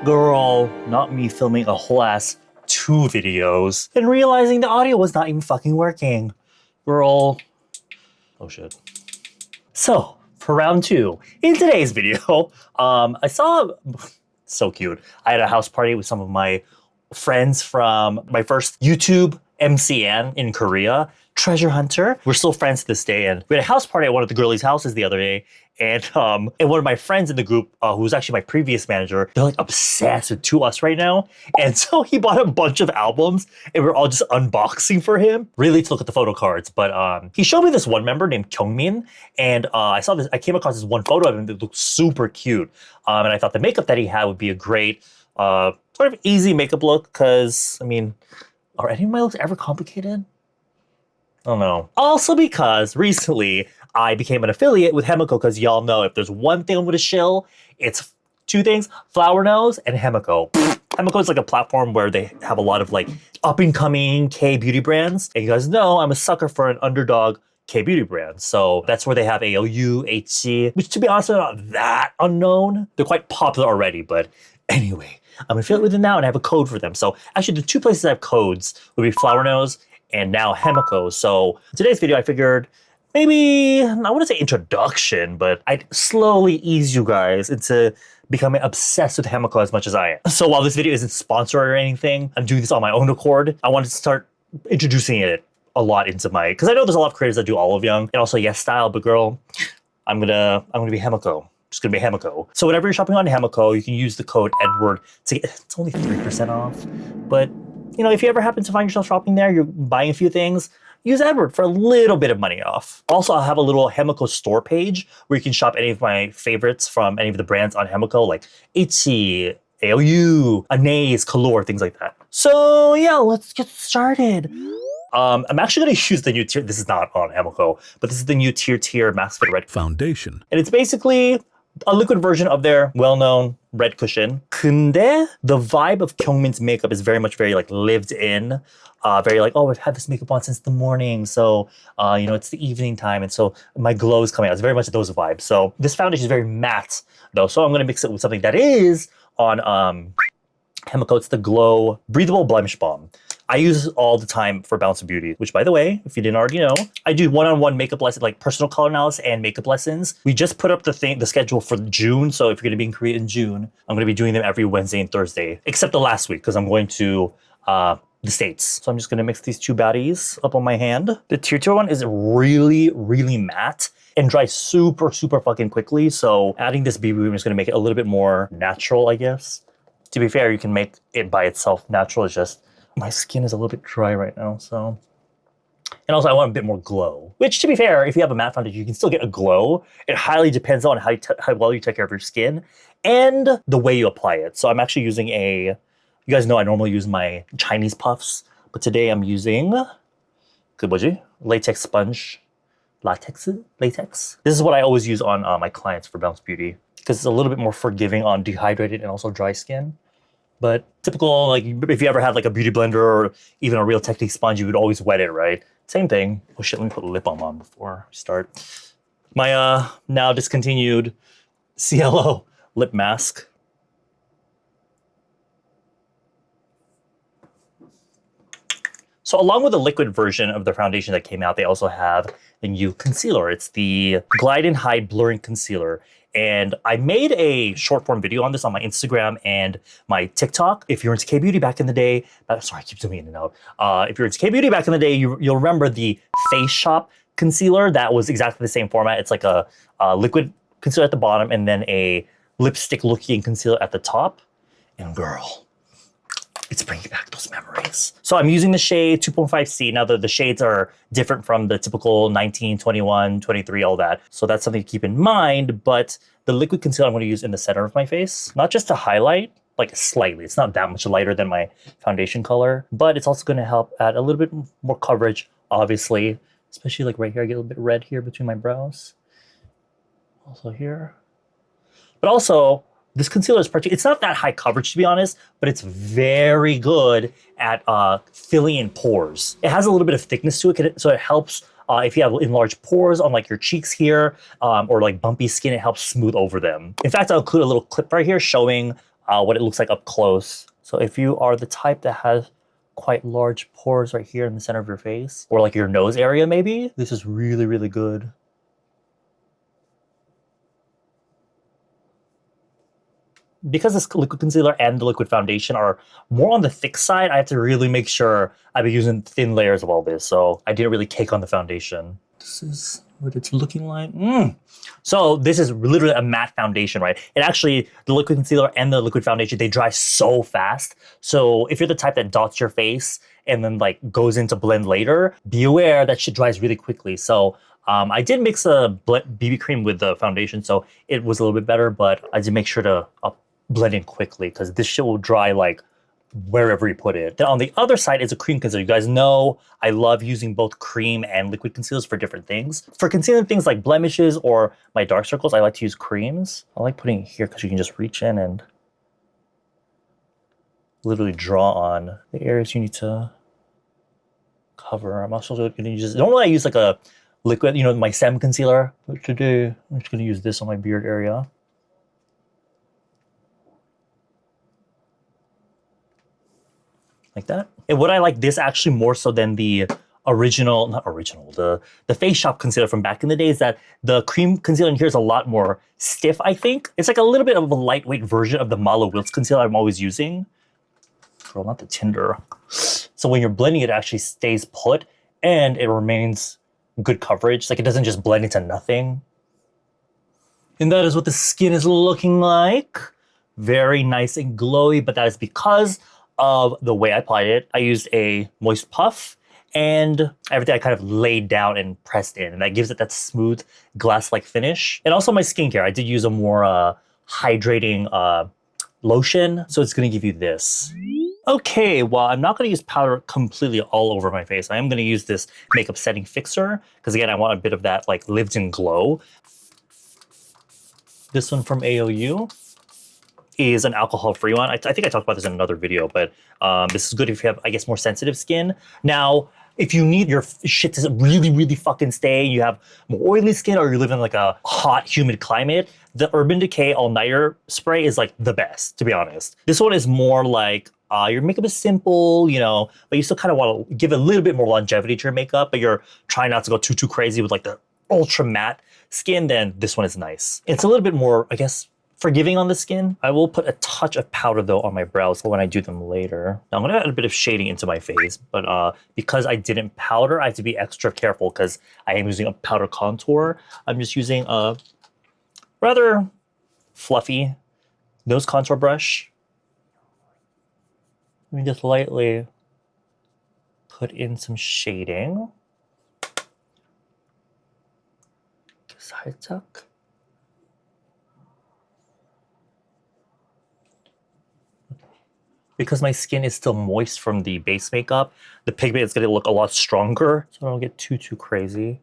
Girl, not me filming a whole ass 2 videos and realizing the audio was not even fucking working. Girl. Oh shit. So, for round 2, in today's video, I saw, so cute. I had a house party with some of my friends from my first YouTube MCN in Korea, Treasure Hunter. We're still friends to this day, and we had a house party at one of the girlies' houses the other day, and one of my friends in the group, who was actually my previous manager, they're like obsessed with 2US right now, and so he bought a bunch of albums, and we're all just unboxing for him, really to look at the photo cards. But he showed me this one member named Kyungmin, and I came across this one photo of him that looked super cute, and I thought the makeup that he had would be a great sort of easy makeup look, because, I mean, are any of my looks ever complicated? I don't know. Also because recently I became an affiliate with Hemeko, because y'all know if there's one thing I'm gonna shill, it's 2 things, Flower Nose and Hemeko. Hemeko is like a platform where they have a lot of like up and coming K-beauty brands. And you guys know I'm a sucker for an underdog K-beauty brand. So that's where they have ALU, HC, which to be honest are not that unknown. They're quite popular already, but anyway, I'm an affiliate with them now and I have a code for them. So actually the 2 places I have codes would be Flower Nose and now Hemeko. So in today's video, I figured maybe, I wouldn't say introduction, but I'd slowly ease you guys into becoming obsessed with Hemeko as much as I am. So while this video isn't sponsored or anything, I'm doing this on my own accord. I wanted to start introducing it a lot into my, because I know there's a lot of creators that do olive young and also yes style, but girl, I'm gonna be Hemeko. Just gonna be Hemeko. So whenever you're shopping on Hemeko, you can use the code Edward to get, it's only 3% off, but you know, if you ever happen to find yourself shopping there, you're buying a few things, use Edward for a little bit of money off. Also, I'll have a little Hemeko store page where you can shop any of my favorites from any of the brands on Hemeko, like HC, ALU, Anais, Color, things like that. So yeah, let's get started. I'm actually going to use the new tier. This is not on Hemeko, but this is the new TIRTIR Max Fit Red Foundation. And it's basically a liquid version of their well-known red cushion. 근데 the vibe of Kyungmin's makeup is very like lived in, very like, oh, I've had this makeup on since the morning, so you know, it's the evening time, and so my glow is coming out. It's very much those vibes. So this foundation is very matte though, so I'm gonna mix it with something that is on Hemeko. It's the Glow Breathable Blemish Balm. I use this all the time for Balance of Beauty, which by the way, if you didn't already know, I do one-on-one makeup lessons, like personal color analysis and makeup lessons. We just put up the schedule for June. So if you're gonna be in Korea in June, I'm gonna be doing them every Wednesday and Thursday, except the last week, because I'm going to the States. So I'm just gonna mix these 2 baddies up on my hand. The TIRTIR one is really matte and dries super fucking quickly. So adding this BB cream is gonna make it a little bit more natural, I guess. To be fair, you can make it by itself natural. It's just, my skin is a little bit dry right now, so. And also I want a bit more glow, which to be fair, if you have a matte foundation, you can still get a glow. It highly depends on how well you take care of your skin and the way you apply it. So I'm actually using you guys know I normally use my Chinese puffs, but today I'm using, latex sponge, latex. This is what I always use on my clients for Balance Beauty, because it's a little bit more forgiving on dehydrated and also dry skin. But typical, like if you ever had like a beauty blender or even a Real Technique sponge, you would always wet it, right? Same thing. Oh shit, let me put lip balm on before we start. My now discontinued CLO lip mask. So along with the liquid version of the foundation that came out, they also have the new concealer. It's the Glide and Hide Blurring Concealer. And I made a short form video on this on my Instagram and my TikTok. If you're into K-beauty back in the day, sorry, I keep zooming in and out. If you're into K-beauty back in the day, you'll remember the Face Shop concealer. That was exactly the same format. It's like a liquid concealer at the bottom and then a lipstick looking concealer at the top. And girl, it's bringing back those memories. So I'm using the shade 2.5C. Now the shades are different from the typical 19, 21, 23, all that. So that's something to keep in mind, but the liquid concealer I'm gonna use in the center of my face, not just to highlight, like slightly. It's not that much lighter than my foundation color, but it's also gonna help add a little bit more coverage, obviously, especially like right here. I get a little bit red here between my brows. Also here. But also, this concealer is it's not that high coverage to be honest, but it's very good at filling in pores. It has a little bit of thickness to it, so it helps if you have enlarged pores on like your cheeks here or like bumpy skin, it helps smooth over them. In fact, I'll include a little clip right here showing what it looks like up close. So if you are the type that has quite large pores right here in the center of your face, or like your nose area maybe, this is really, really good. Because this liquid concealer and the liquid foundation are more on the thick side, I have to really make sure I've been using thin layers of all this, so I didn't really cake on the foundation. This is what it's looking like. So this is literally a matte foundation, right? It actually, the liquid concealer and the liquid foundation, they dry so fast. So if you're the type that dots your face and then like goes into blend later, be aware that shit dries really quickly. So I did mix a BB cream with the foundation, so it was a little bit better, but I did make sure to blend in quickly because this shit will dry like wherever you put it. Then on the other side is a cream concealer. You guys know I love using both cream and liquid concealers for different things. For concealing things like blemishes or my dark circles, I like to use creams. I like putting it here because you can just reach in and literally draw on the areas you need to cover. I'm also going to use, normally I use like a liquid, you know, my SEM concealer, but today I'm just going to use this on my beard area. Like that. And what I like this actually more so than the original, not original, the Face Shop concealer from back in the day is that the cream concealer in here is a lot more stiff, I think. It's like a little bit of a lightweight version of the Malo Wilts concealer I'm always using. Girl, not the Tinder. So when you're blending, it actually stays put and it remains good coverage. Like it doesn't just blend into nothing. And that is what the skin is looking like. Very nice and glowy, but that is because of the way I applied it. I used a moist puff and everything I kind of laid down and pressed in, and that gives it that smooth glass-like finish. And also my skincare, I did use a more hydrating lotion, so it's gonna give you this. Okay, well, I'm not gonna use powder completely all over my face. I am gonna use this makeup setting fixer, because again, I want a bit of that like lived-in glow. This one from AOU is an alcohol-free one. I think I talked about this in another video, but this is good if you have, I guess, more sensitive skin. Now, if you need your shit to really, really fucking stay, you have more oily skin or you live in like a hot, humid climate, the Urban Decay All-Nighter spray is like the best, to be honest. This one is more like your makeup is simple, you know, but you still kind of want to give a little bit more longevity to your makeup, but you're trying not to go too crazy with like the ultra matte skin, then this one is nice. It's a little bit more, I guess, forgiving on the skin. I will put a touch of powder though on my brows when I do them later. Now I'm gonna add a bit of shading into my face, but because I didn't powder, I have to be extra careful because I am using a powder contour. I'm just using a rather fluffy nose contour brush. Let me just lightly put in some shading. Side tuck. Because my skin is still moist from the base makeup, the pigment is going to look a lot stronger, so I don't get too crazy.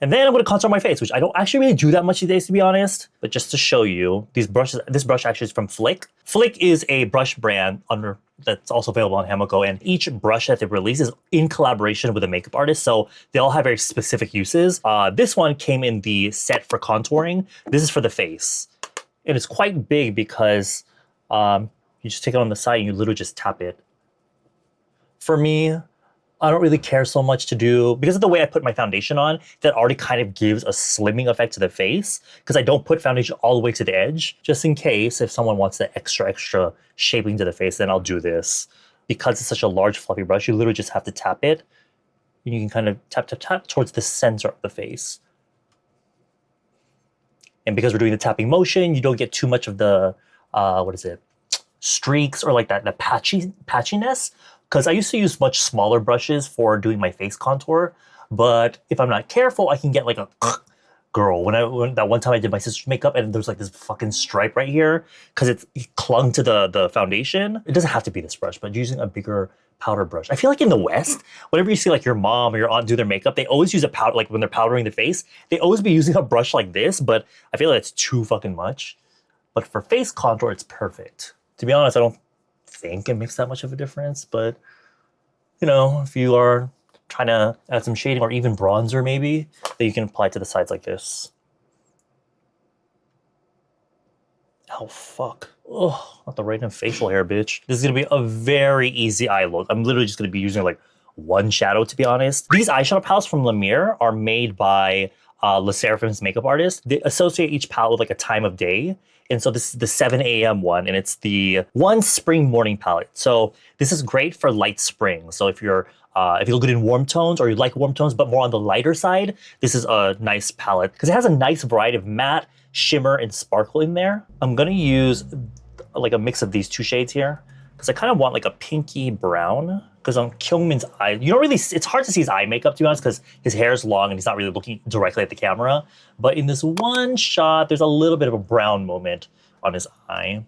And then I'm going to contour my face, which I don't actually really do that much these days, to be honest. But just to show you, these brushes, this brush actually is from Flick. Flick is a brush brand that's also available on Hemeko, and each brush that they release is in collaboration with a makeup artist, so they all have very specific uses. This one came in the set for contouring. This is for the face. And it's quite big because you just take it on the side and you literally just tap it. For me, I don't really care so much to do, because of the way I put my foundation on, that already kind of gives a slimming effect to the face, because I don't put foundation all the way to the edge, just in case if someone wants the extra shaping to the face, then I'll do this. Because it's such a large fluffy brush, you literally just have to tap it. And you can kind of tap towards the center of the face. And because we're doing the tapping motion, you don't get too much of the, streaks or like that the patchiness. Because I used to use much smaller brushes for doing my face contour, but if I'm not careful, I can get like a girl. When that one time I did my sister's makeup and there's like this fucking stripe right here because it clung to the foundation. It doesn't have to be this brush, but using a bigger powder brush. I feel like in the West, whenever you see like your mom or your aunt do their makeup, they always use a powder, like when they're powdering the face, they always be using a brush like this, but I feel like it's too fucking much. But for face contour, it's perfect. To be honest, I don't think it makes that much of a difference, but you know, if you are trying to add some shading or even bronzer maybe, that you can apply to the sides like this. Oh, fuck. Oh, not the random facial hair, bitch. This is gonna be a very easy eye look. I'm literally just gonna be using like one shadow, to be honest. These eyeshadow palettes from LUMMIR are made by Le Seraphim's makeup artist. They associate each palette with like a time of day. And so this is the 7 a.m. one, and it's the one spring morning palette. So this is great for light spring. So if you look good in warm tones, or you like warm tones but more on the lighter side, this is a nice palette because it has a nice variety of matte, shimmer, and sparkle in there. I'm gonna use like a mix of these two shades here because I kind of want like a pinky brown. Because on Kyungmin's eye, you don't really, it's hard to see his eye makeup, to be honest, because his hair is long and he's not really looking directly at the camera. But in this one shot, there's a little bit of a brown moment on his eye.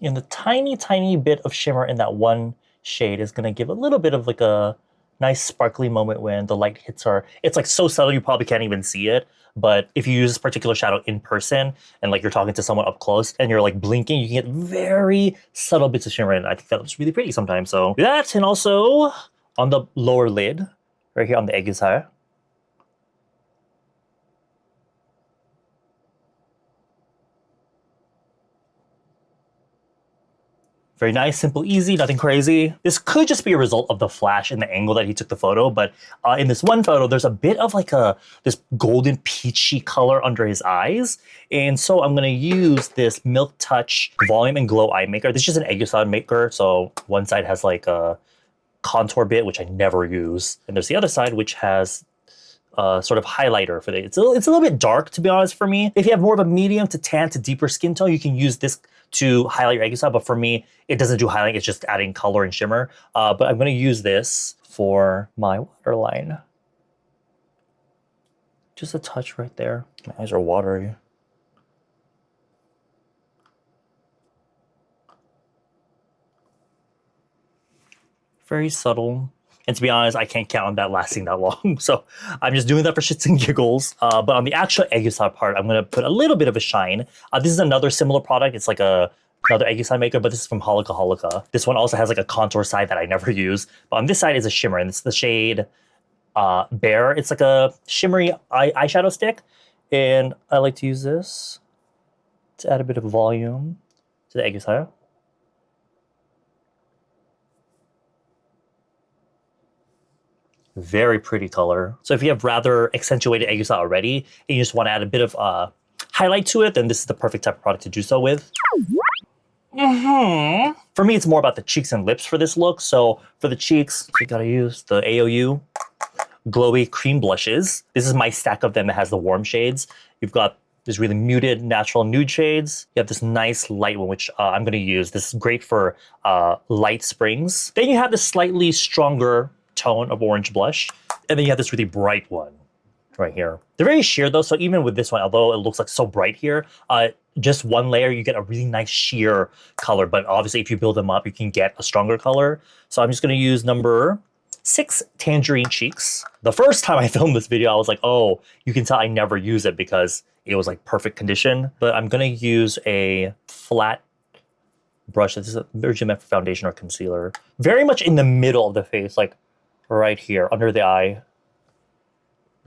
And the tiny, tiny bit of shimmer in that one shade is gonna give a little bit of like a nice sparkly moment when the light hits her. It's like so subtle you probably can't even see it. But if you use this particular shadow in person and like you're talking to someone up close and you're like blinking, you can get very subtle bits of shimmer, and I think that looks really pretty sometimes. So that, and also on the lower lid, right here on the Aegyosal. Very nice, simple, easy, nothing crazy. This could just be a result of the flash and the angle that he took the photo, but in this one photo, there's a bit of like this golden peachy color under his eyes. And so I'm gonna use this Milk Touch Volume and Glow Eye Maker. This is just an Aegyosal maker, so one side has like a contour bit, which I never use. And there's the other side, which has sort of highlighter for the, it's a little bit dark, to be honest, for me. If you have more of a medium to tan to deeper skin tone, you can use this to highlight your Aegyosal, but for me, it doesn't do highlighting, it's just adding color and shimmer. But I'm gonna use this for my waterline. Just a touch right there. My eyes are watery. Very subtle. And to be honest, I can't count on that lasting that long. So I'm just doing that for shits and giggles. But on the actual Aegyosal part, I'm gonna put a little bit of a shine. This is another similar product. It's like another Aegyosal maker, but this is from Holika Holika. This one also has like a contour side that I never use. But on this side is a shimmer, and it's the shade Bare. It's like a shimmery eyeshadow stick. And I like to use this to add a bit of volume to the Aegyosal. Very pretty color. So if you have rather accentuated Aegyosal already and you just want to add a bit of highlight to it, then this is the perfect type of product to do so with. For me, it's more about the cheeks and lips for this look. So for the cheeks, you gotta use the AOU Glowy Cream Blushes. This is my stack of them that has the warm shades. You've got this really muted, natural nude shades. You have this nice light one, which I'm gonna use. This is great for light springs. Then you have this slightly stronger tone of orange blush, and then you have this really bright one right here. They're very sheer though, so even with this one, although it looks like so bright here, just one layer, you get a really nice sheer color, but obviously if you build them up, you can get a stronger color. So I'm just gonna use number 6 Tangerine Cheeks. The first time I filmed this video, I was like, oh, you can tell I never use it because it was like perfect condition, but I'm gonna use a flat brush. This is originally meant for foundation or concealer. Very much in the middle of the face, like right here, under the eye.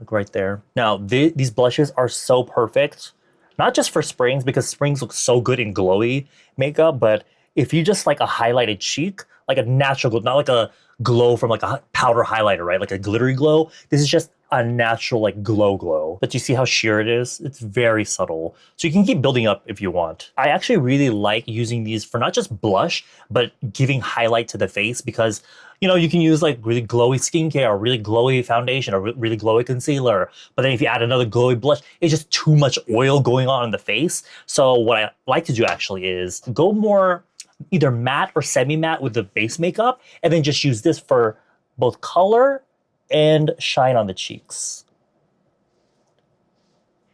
Like right there. Now, these blushes are so perfect, not just for springs, because springs look so good in glowy makeup, but if you just like a highlighted cheek, like a natural glow, not like a glow from like a powder highlighter, right? Like a glittery glow. This is just a natural like glow. But you see how sheer it is? It's very subtle. So you can keep building up if you want. I actually really like using these for not just blush, but giving highlight to the face because, you know, you can use like really glowy skincare or really glowy foundation or really glowy concealer. But then if you add another glowy blush, it's just too much oil going on in the face. So what I like to do actually is go more either matte or semi-matte with the base makeup, and then just use this for both color and shine on the cheeks.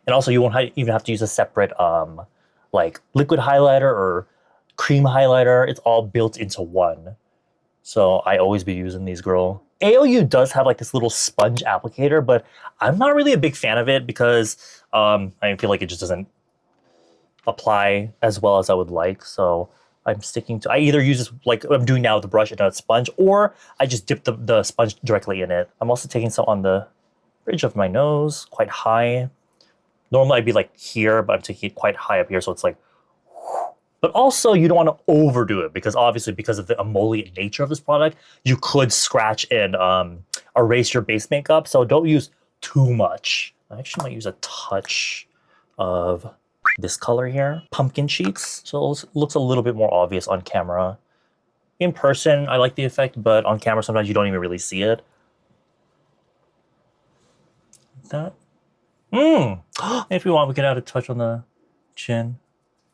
And also you won't even have to use a separate like liquid highlighter or cream highlighter. It's all built into one. So I always be using these, girl. AOU does have like this little sponge applicator, but I'm not really a big fan of it because I feel like it just doesn't apply as well as I would like. So I'm sticking to, I either use this like I'm doing now with the brush and a sponge, or I just dip the sponge directly in it. I'm also taking some on the bridge of my nose, quite high, Normally I'd be like here, but I'm taking it quite high up here, so it's like, but also you don't want to overdo it because obviously because of the emollient nature of this product, you could scratch and erase your base makeup. So don't use too much. I actually might use a touch of this color here, Pumpkin Cheeks. So it looks a little bit more obvious on camera. In person, I like the effect, but on camera sometimes you don't even really see it. That. If we want, we can add a touch on the chin,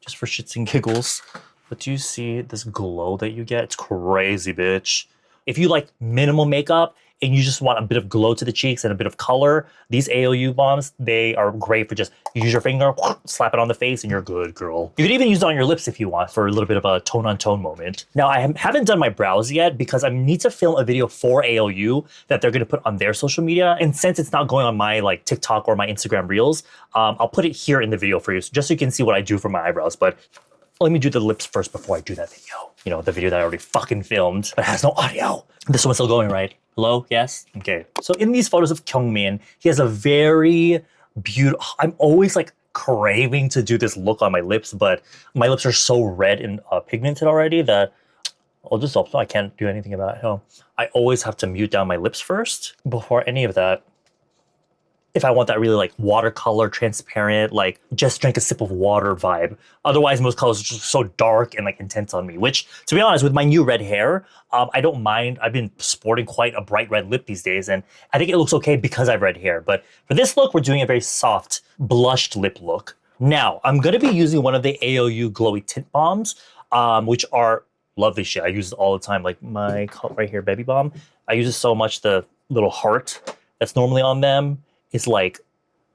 just for shits and giggles. But do you see this glow that you get? It's crazy, bitch. If you like minimal makeup and you just want a bit of glow to the cheeks and a bit of color, these AOU bombs, they are great for just use your finger, slap it on the face, and you're good, girl. You could even use it on your lips if you want for a little bit of a tone-on-tone moment. Now, I haven't done my brows yet because I need to film a video for AOU that they're gonna put on their social media. And since it's not going on my like TikTok or my Instagram Reels, I'll put it here in the video for you, just so you can see what I do for my eyebrows. But let me do the lips first before I do that video. You know, the video that I already fucking filmed, but has no audio. This one's still going, right? Hello? Yes? Okay. So in these photos of Kyungmin, he has a very beautiful, I'm always like craving to do this look on my lips, but my lips are so red and pigmented already that I'll just stop. I can't do anything about it. No. I always have to mute down my lips first before any of that. If I want that really like watercolor, transparent, like just drink a sip of water vibe. Otherwise, most colors are just so dark and like intense on me, which to be honest, with my new red hair, I don't mind. I've been sporting quite a bright red lip these days, and I think it looks okay because I have red hair. But for this look, we're doing a very soft, blushed lip look. Now, I'm gonna be using one of the AOU Glowy Tint Balms, which are lovely shit. I use it all the time, like my right here, Baby Balm. I use it so much, the little heart that's normally on them is like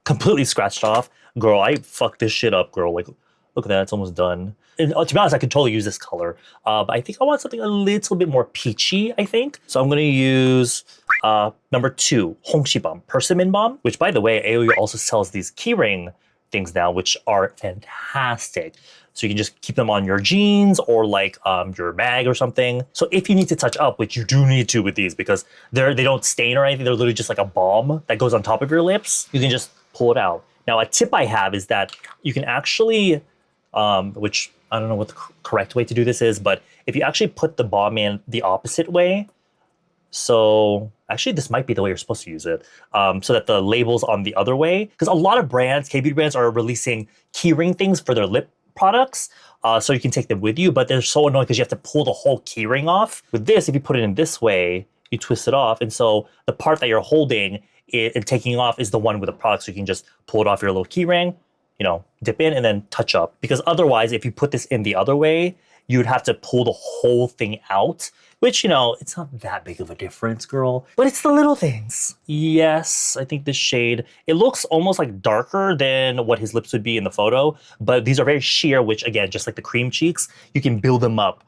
completely scratched off. Girl, I fucked this shit up, girl. Like, look at that, it's almost done. And to be honest, I could totally use this color. But I think I want something a little bit more peachy, I think. So I'm gonna use number 2, Hongshi Balm, Persimmon Balm, which by the way, AOU also sells these keyring things now, which are fantastic. So you can just keep them on your jeans or like your bag or something. So if you need to touch up, which you do need to with these because they don't stain or anything, they're literally just like a balm that goes on top of your lips, you can just pull it out. Now a tip I have is that you can actually, which I don't know what the correct way to do this is, but if you actually put the balm in the opposite way, so actually this might be the way you're supposed to use it, so that the label's on the other way. Because a lot of brands, K-beauty brands, are releasing keyring things for their lip products, so you can take them with you, but they're so annoying because you have to pull the whole keyring off. With this, if you put it in this way, you twist it off, and so the part that you're holding and taking off is the one with the product, so you can just pull it off your little keyring, you know, dip in and then touch up. Because otherwise, if you put this in the other way, you would have to pull the whole thing out, which, you know, it's not that big of a difference, girl, but it's the little things. Yes, I think this shade, it looks almost like darker than what his lips would be in the photo, but these are very sheer, which again, just like the cream cheeks, you can build them up.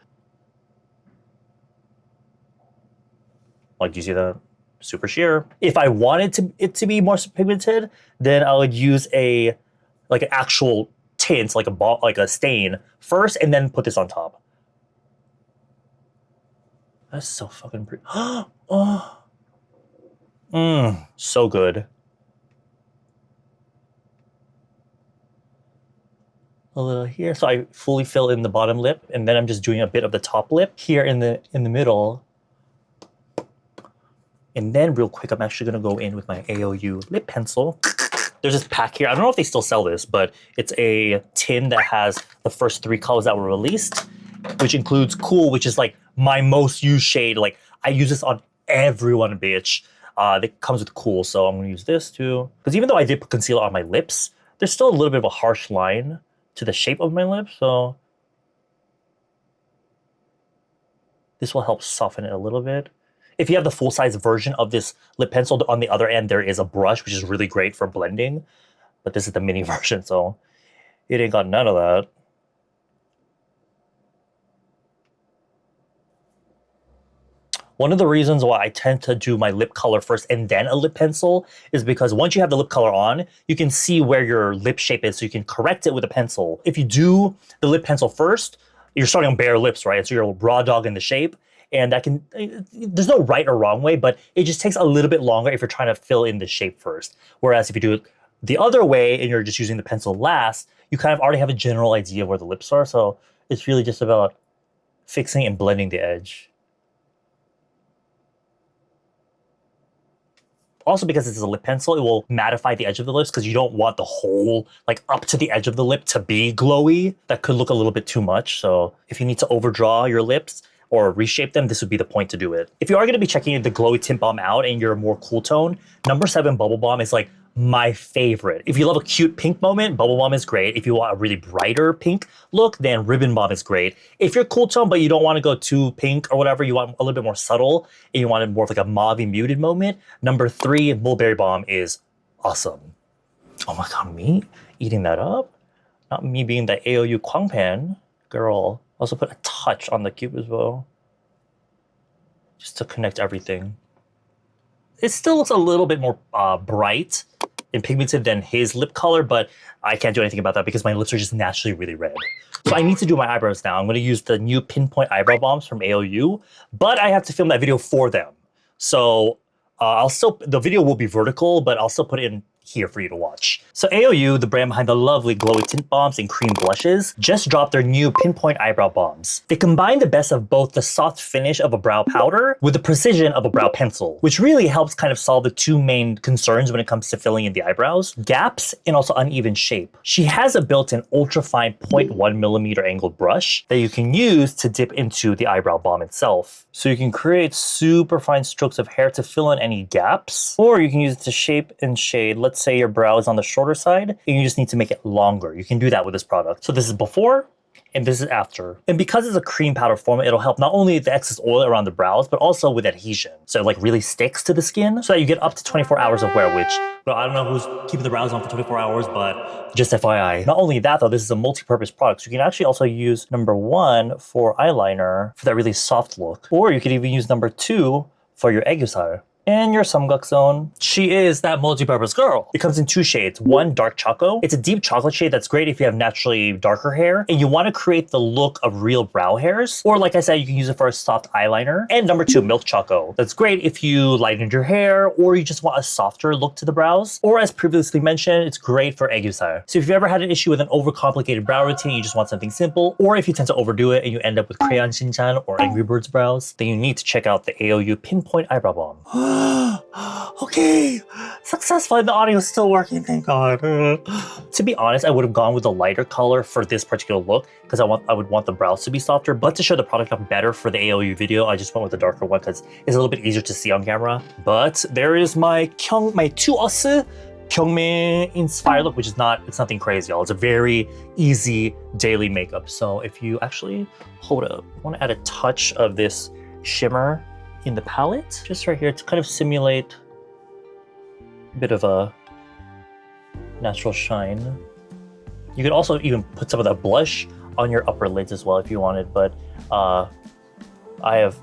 Like, do you see that? Super sheer. If I wanted it to be more pigmented, then I would use like an actual tint, like a stain first, and then put this on top. That's so fucking pretty. Oh. So good. A little here, so I fully fill in the bottom lip, and then I'm just doing a bit of the top lip here in the middle. And then real quick, I'm actually gonna go in with my AOU lip pencil. There's this pack here. I don't know if they still sell this, but it's a tin that has the first 3 colors that were released, which includes Cool, which is like my most used shade. Like, I use this on everyone, bitch. That comes with Cool, so I'm gonna use this too. Because even though I did put concealer on my lips, there's still a little bit of a harsh line to the shape of my lips, so this will help soften it a little bit. If you have the full-size version of this lip pencil, on the other end there is a brush, which is really great for blending, but this is the mini version, so it ain't got none of that. One of the reasons why I tend to do my lip color first and then a lip pencil is because once you have the lip color on, you can see where your lip shape is, so you can correct it with a pencil. If you do the lip pencil first, you're starting on bare lips, right? So you're raw dog in the shape, and there's no right or wrong way, but it just takes a little bit longer if you're trying to fill in the shape first. Whereas if you do it The other way, and you're just using the pencil last, you kind of already have a general idea of where the lips are, so it's really just about fixing and blending the edge. Also, because it's a lip pencil, it will mattify the edge of the lips because you don't want the whole, like up to the edge of the lip to be glowy. That could look a little bit too much. So if you need to overdraw your lips or reshape them, this would be the point to do it. If you are going to be checking the Glowy Tint Balm out and you're a more cool tone, number 7 Bubble Balm is like my favorite. If you love a cute pink moment, Bubble Balm is great. If you want a really brighter pink look, then Ribbon Balm is great. If you're cool tone, but you don't want to go too pink or whatever, you want a little bit more subtle, and you want more of like a mauve-y muted moment, number 3 Mulberry Balm is awesome. Oh my god, me eating that up? Not me being the AOU Kwangpan girl. Also put a touch on the cube as well, just to connect everything. It still looks a little bit more bright and pigmented than his lip color, but I can't do anything about that because my lips are just naturally really red. So I need to do my eyebrows now. I'm going to use the new Pinpoint eyebrow balms from AOU, but I have to film that video for them. So the video will be vertical, but I'll still put it in here for you to watch. So AOU, the brand behind the lovely glowy tint balms and cream blushes, just dropped their new Pinpoint eyebrow balms. They combine the best of both the soft finish of a brow powder with the precision of a brow pencil, which really helps kind of solve the two main concerns when it comes to filling in the eyebrows: gaps and also uneven shape. She has a built-in ultra-fine 0.1mm angled brush that you can use to dip into the eyebrow balm itself. So you can create super fine strokes of hair to fill in any gaps, or you can use it to shape and shade. Let's say your brow is on the shorter side and you just need to make it longer. You can do that with this product. So this is before and this is after. And because it's a cream powder form, it'll help not only the excess oil around the brows, but also with adhesion. So it like really sticks to the skin so that you get up to 24 hours of wear, which, well, I don't know who's keeping the brows on for 24 hours, but just FYI. Not only that though, this is a multi-purpose product. So you can actually also use number 1 for eyeliner for that really soft look. Or you could even use number 2 for your Aegyosal and your samgak zone. She is that multi-purpose girl. It comes in 2 shades. 1, dark choco. It's a deep chocolate shade that's great if you have naturally darker hair and you want to create the look of real brow hairs. Or like I said, you can use it for a soft eyeliner. And number 2, milk choco. That's great if you lightened your hair or you just want a softer look to the brows. Or as previously mentioned, it's great for Aegyosal. So if you've ever had an issue with an overcomplicated brow routine, you just want something simple, or if you tend to overdo it and you end up with crayon shinchan or Angry Birds brows, then you need to check out the AOU Pinpoint Eyebrow Balm. Okay, successful, and the audio is still working, thank God. To be honest, I would have gone with a lighter color for this particular look because I would want the brows to be softer, but to show the product up better for the AOU video, I just went with the darker one because it's a little bit easier to see on camera. But there is my 2us Kyungmin inspired look, which is it's nothing crazy, y'all. It's a very easy daily makeup. So if you actually hold up, I want to add a touch of this shimmer in the palette, just right here to kind of simulate a bit of a natural shine. You could also even put some of that blush on your upper lids as well if you wanted, but I have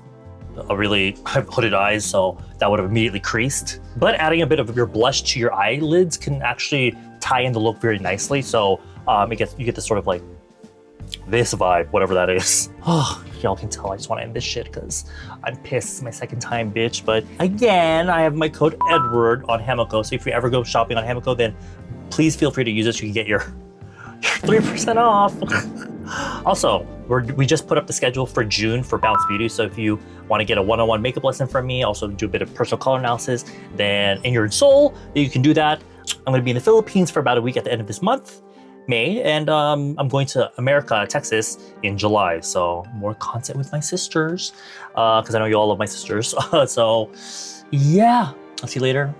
hooded eyes, so that would have immediately creased. But adding a bit of your blush to your eyelids can actually tie in the look very nicely, so you get this sort of like this vibe, whatever that is. Oh, y'all can tell I just want to end this shit because I'm pissed. It's my second time, bitch. But again, I have my code Edward on Hemeko, so if you ever go shopping on Hemeko, then please feel free to use it so you can get your 3% off. Also, we just put up the schedule for June for Bounce Beauty, so if you want to get a one-on-one makeup lesson from me, also do a bit of personal color analysis, then in your soul, you can do that. I'm going to be in the Philippines for about a week at the end of this month, May, and I'm going to America, Texas in July, so more content with my sisters, because I know you all love my sisters. So yeah, I'll see you later.